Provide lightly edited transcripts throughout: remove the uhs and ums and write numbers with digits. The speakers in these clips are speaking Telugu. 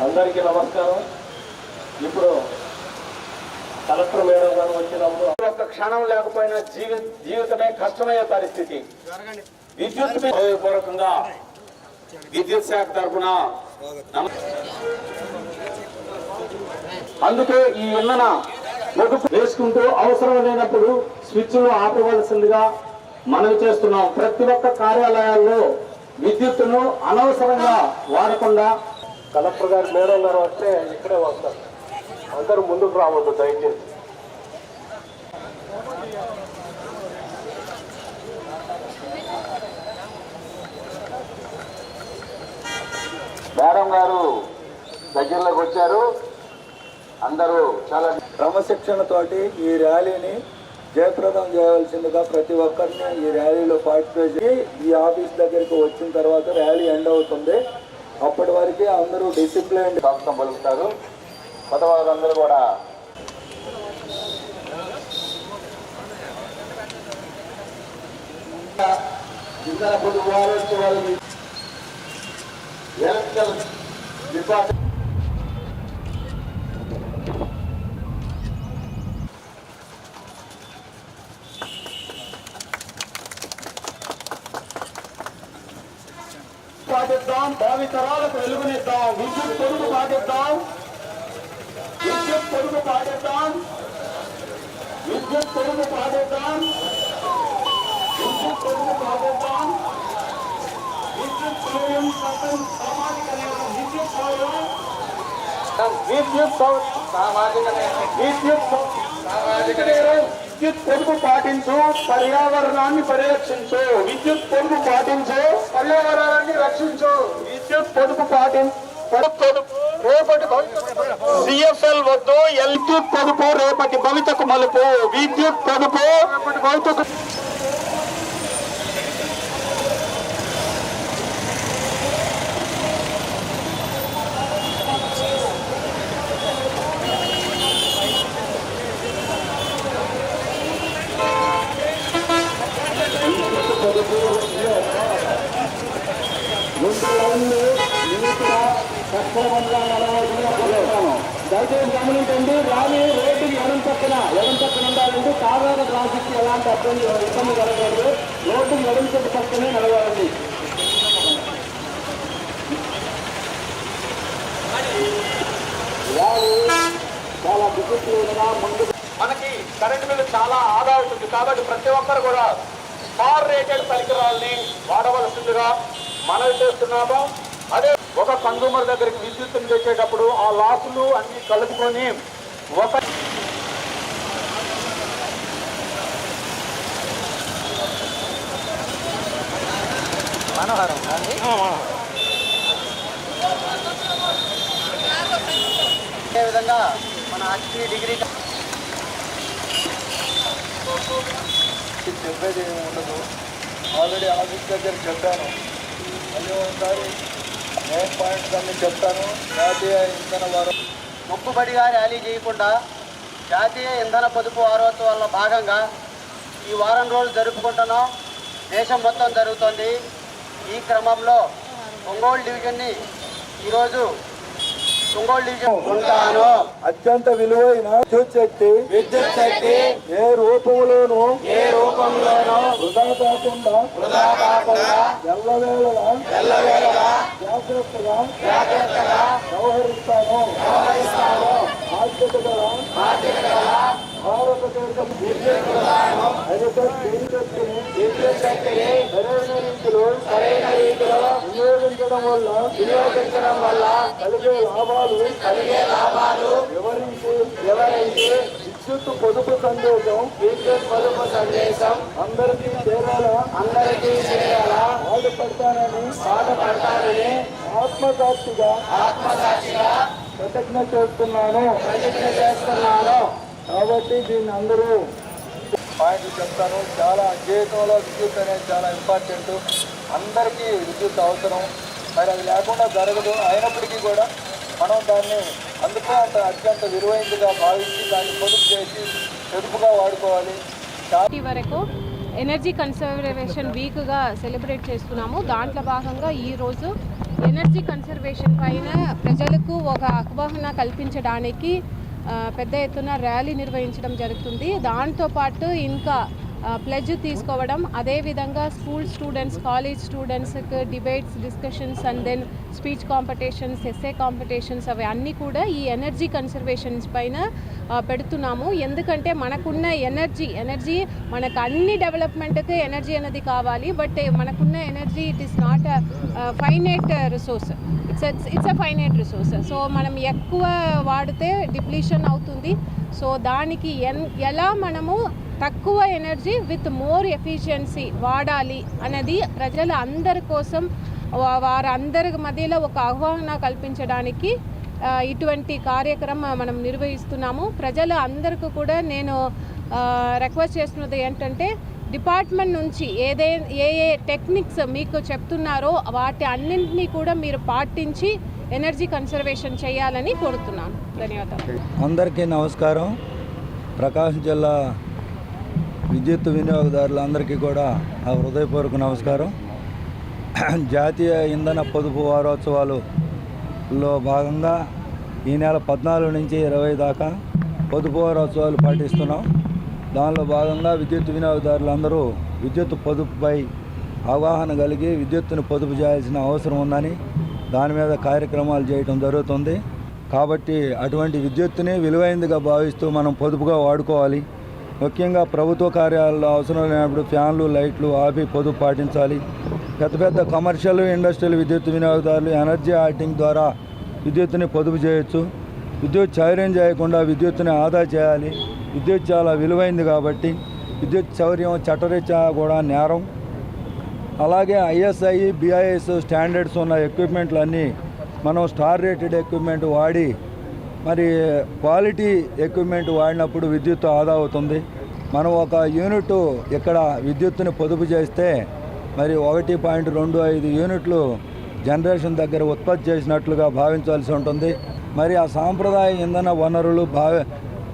అందరికీ నమస్కారం. ఇప్పుడు కలెక్టర్ మేడం గారు వచ్చినప్పుడు ఒక క్షణం లేకపోయినా జీవితమే కష్టమయ్యే పరిస్థితి. విద్యుత్ పూర్వకంగా విద్యుత్ శాఖ తరఫున అందుకే ఈ ఇంధన పొదుపు వేసుకుంటూ అవసరం లేనప్పుడు స్విచ్లు ఆపవలసిందిగా మనవి చేస్తున్నాం. ప్రతి ఒక్క కార్యాలయాల్లో విద్యుత్తును అనవసరంగా వాడకుండా కలెక్టర్ గారు మేడం గారు వస్తే ఇక్కడే వస్తారు. అందరూ ముందుకు రావద్దు దయచేసి. మేడం గారు దగ్గరలోకి వచ్చారు. అందరూ చాలా క్రమశిక్షణతోటి ఈ ర్యాలీని జయప్రదం చేయవలసిందిగా ప్రతి ఒక్కరిని ఈ ర్యాలీలో పార్టిసిపేట్ చేసి ఈ ఆఫీస్ దగ్గరికి వచ్చిన తర్వాత ర్యాలీ ఎండ్ అవుతుంది. అప్పటి వరకు అందరూ డిసిప్లిన్ స్వాగతం పలుకుతారు. కొత్తవాళ్ళందరూ కూడా ఇంధన పొదుపు వారోత్సవాలని ఎలక్ట్రికల్ డిపార్ట్మెంట్ పాటిద్దాం, భావితరాలకు వెలుగునిద్దాం. విద్యుత్ పొదుపు పాటిద్దాం, విద్యుత్ పొదుపు పాటిద్దాం, విద్యుత్ పొదుపు పాటిద్దాం, విద్యుత్ పొదుపు పాటిద్దాం. విద్యుత్ సౌర్యం సామాజిక నేరం, విద్యుత్ సౌర్యం సామాజిక నేరం. విద్యుత్ పొదుపు పాటించు, పర్యావరణాన్ని పరిరక్షించు. విద్యుత్ పొదుపు పాటించు, పర్యావరణాన్ని రక్షించు. విద్యుత్ పొదుపు రేపటి సిఎఫ్ఎల్ వద్దు. విద్యుత్ పొదుపు రేపటి భవితకు మలుపు. విద్యుత్ పొదుపు రేపటి భవితకు. దయచేసి గమనించండి. ర్యాలీ రోడ్డుకి ఎడం పక్కన ఉండాలంటే సాధారణ ట్రాఫిక్ ఎలాంటి ఇబ్బంది కలగదు. రోడ్డుకి ఎడం పక్కనే నడవాలండి. ర్యాలీ చాలా డిసిప్లిన్గా ముందు. మనకి కరెంటు బిల్లు చాలా ఆదా అవుతుంది కాబట్టి ప్రతి ఒక్కరు కూడా స్మార్ రేటెడ్ పరికరాలని వాడవలసిందిగా మనవి చేస్తున్నాము. అదే ఒక కన్సూమర్ దగ్గరికి విద్యుత్తును తెచ్చేటప్పుడు ఆ లాసులు అన్ని కలుపుకొని ఒక విధంగా మన 80 డిగ్రీ చెప్పేది ఏమి ఉండదు. ఆల్రెడీ ఆఫీస్ దగ్గర చెప్పాను. మళ్ళీ ఒకసారి మెయిన్ పాయింట్స్ అన్ని చెప్తాను. జాతీయ ఇంధన వారం మొక్కుబడిగా ర్యాలీ చేయకుండా జాతీయ ఇంధన పొదుపు వారోత్సవాల్లో భాగంగా ఈ వారం రోజులు జరుపుకుంటున్నాం. దేశం మొత్తం జరుగుతుంది. ఈ క్రమంలో ఒంగోలు డివిజన్ని ఈరోజు ఒంగోలు డివిజన్ ఉంటాను. అత్యంత విలువైన విద్యుత్ శక్తి ఏ రూపంలోనూ వృధా కాకుండా ఎల్లవేళలా జాగ్రత్తగా వ్యవహరిస్తాను. బాధ్యత గల భారతదేశం విద్యుత్ శక్తిని సరైన రీతిలో వినియోగించడం వల్ల కలిగే లాభాలు వివరించి విద్యుత్ పొదుపు సందేశం అందరికీ చేరాలా పాటుపడతానని ఆత్మసాక్షిగా ప్రతిజ్ఞ చేస్తున్నాను. కాబట్టి దీన్ని అందరూ పాయింట్లు చెప్తాను. చాలా జీవితంలో విద్యుత్ అనేది చాలా ఇంపార్టెంట్. అందరికీ విద్యుత్ అవసరం. మరి అది లేకుండా జరగదు. అయినప్పటికీ కూడా మనం దాన్ని అందుకే అత్యంత విలువైనదిగా భావించి దాన్ని పొదుపు చేసి పొదుపుగా వాడుకోవాలి. వరకు ఎనర్జీ కన్సర్వేషన్ వీక్గా సెలబ్రేట్ చేస్తున్నాము. దాంట్లో భాగంగా ఈరోజు ఎనర్జీ కన్సర్వేషన్ పైన ప్రజలకు ఒక అవగాహన కల్పించడానికి పెద్ద ఎత్తున ర్యాలీ నిర్వహించడం జరుగుతుంది. దాంతోపాటు ఇంకా ప్లెడ్జ్ తీసుకోవడం, అదేవిధంగా స్కూల్ స్టూడెంట్స్, కాలేజ్ స్టూడెంట్స్కి debates, discussions and then speech competitions, essay competitions అవి అన్నీ కూడా ఈ ఎనర్జీ కన్సర్వేషన్స్ పైన పెడుతున్నాము. ఎందుకంటే మనకున్న ఎనర్జీ మనకు అన్ని డెవలప్మెంట్కి ఎనర్జీ అనేది కావాలి. బట్ మనకున్న energy it is not finite resource, it's a finite resource. So మనం ఎక్కువ వాడితే డిప్లీషన్ అవుతుంది. సో దానికి ఎలా మనము తక్కువ ఎనర్జీ విత్ మోర్ ఎఫిషియన్సీ వాడాలి అనేది ప్రజల అందరి కోసం, వారందరి మధ్యలో ఒక అవగాహన కల్పించడానికి ఇటువంటి కార్యక్రమం మనం నిర్వహిస్తున్నాము. ప్రజల అందరికీ కూడా నేను రిక్వెస్ట్ చేస్తున్నది ఏంటంటే, డిపార్ట్మెంట్ నుంచి ఏ టెక్నిక్స్ మీకు చెప్తున్నారో వాటి అన్నింటినీ కూడా మీరు పాటించి ఎనర్జీ కన్సర్వేషన్ చేయాలని కోరుతున్నాను. ధన్యవాదాలు. అందరికీ నమస్కారం. ప్రకాశం జిల్లా విద్యుత్ వినియోగదారులందరికీ కూడా నా హృదయపూర్వక నమస్కారం. జాతీయ ఇంధన పొదుపు వారోత్సవాలలో భాగంగా ఈ నెల 14 నుంచి 20 దాకా పొదుపు వారోత్సవాలు పాటిస్తున్నాం. దానిలో భాగంగా విద్యుత్ వినియోగదారులందరూ విద్యుత్ పొదుపుపై అవగాహన కలిగి విద్యుత్తును పొదుపు చేయాల్సిన అవసరం ఉందని దాని మీద కార్యక్రమాలు చేయడం జరుగుతుంది. కాబట్టి అటువంటి విద్యుత్తుని విలువైనదిగా భావిస్తూ మనం పొదుపుగా వాడుకోవాలి. ముఖ్యంగా ప్రభుత్వ కార్యాలయాల్లో అవసరం లేనప్పుడు ఫ్యాన్లు, లైట్లు ఆపి పొదుపు పాటించాలి. పెద్ద కమర్షియల్, ఇండస్ట్రియల్ విద్యుత్ వినియోగదారులు ఎనర్జీ ఆడిటింగ్ ద్వారా విద్యుత్తుని పొదుపు చేయొచ్చు. విద్యుత్ చౌర్యం చేయకుండా విద్యుత్తుని ఆదా చేయాలి. విద్యుత్ చాలా విలువైంది కాబట్టి విద్యుత్ చౌర్యం చట్టరీత్యా కూడా నేరం. అలాగే ISI, BIS స్టాండర్డ్స్ ఉన్న ఎక్విప్మెంట్లన్నీ మనం స్టార్ రేటెడ్ ఎక్విప్మెంట్ వాడి మరి క్వాలిటీ ఎక్విప్మెంట్ వాడినప్పుడు విద్యుత్ ఆదా అవుతుంది. మనం ఒక యూనిట్ ఇక్కడ విద్యుత్తుని పొదుపు చేస్తే మరి 1.25 యూనిట్లు జనరేషన్ దగ్గర ఉత్పత్తి చేసినట్లుగా భావించాల్సి ఉంటుంది. మరి ఆ సాంప్రదాయ ఇంధన వనరులు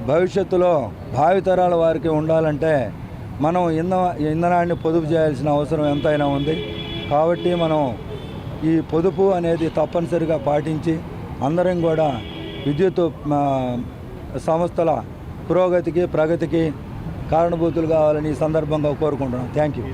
భవిష్యత్తులో భావితరాల వారికి ఉండాలంటే మనం ఇంధనాన్ని పొదుపు చేయాల్సిన అవసరం ఎంతైనా ఉంది. కాబట్టి మనం ఈ పొదుపు అనేది తప్పనిసరిగా పాటించి అందరం కూడా విద్యుత్ సంస్థల పురోగతికి, ప్రగతికి కారణభూతులు కావాలని ఈ సందర్భంగా కోరుకుంటున్నాం. Thank you.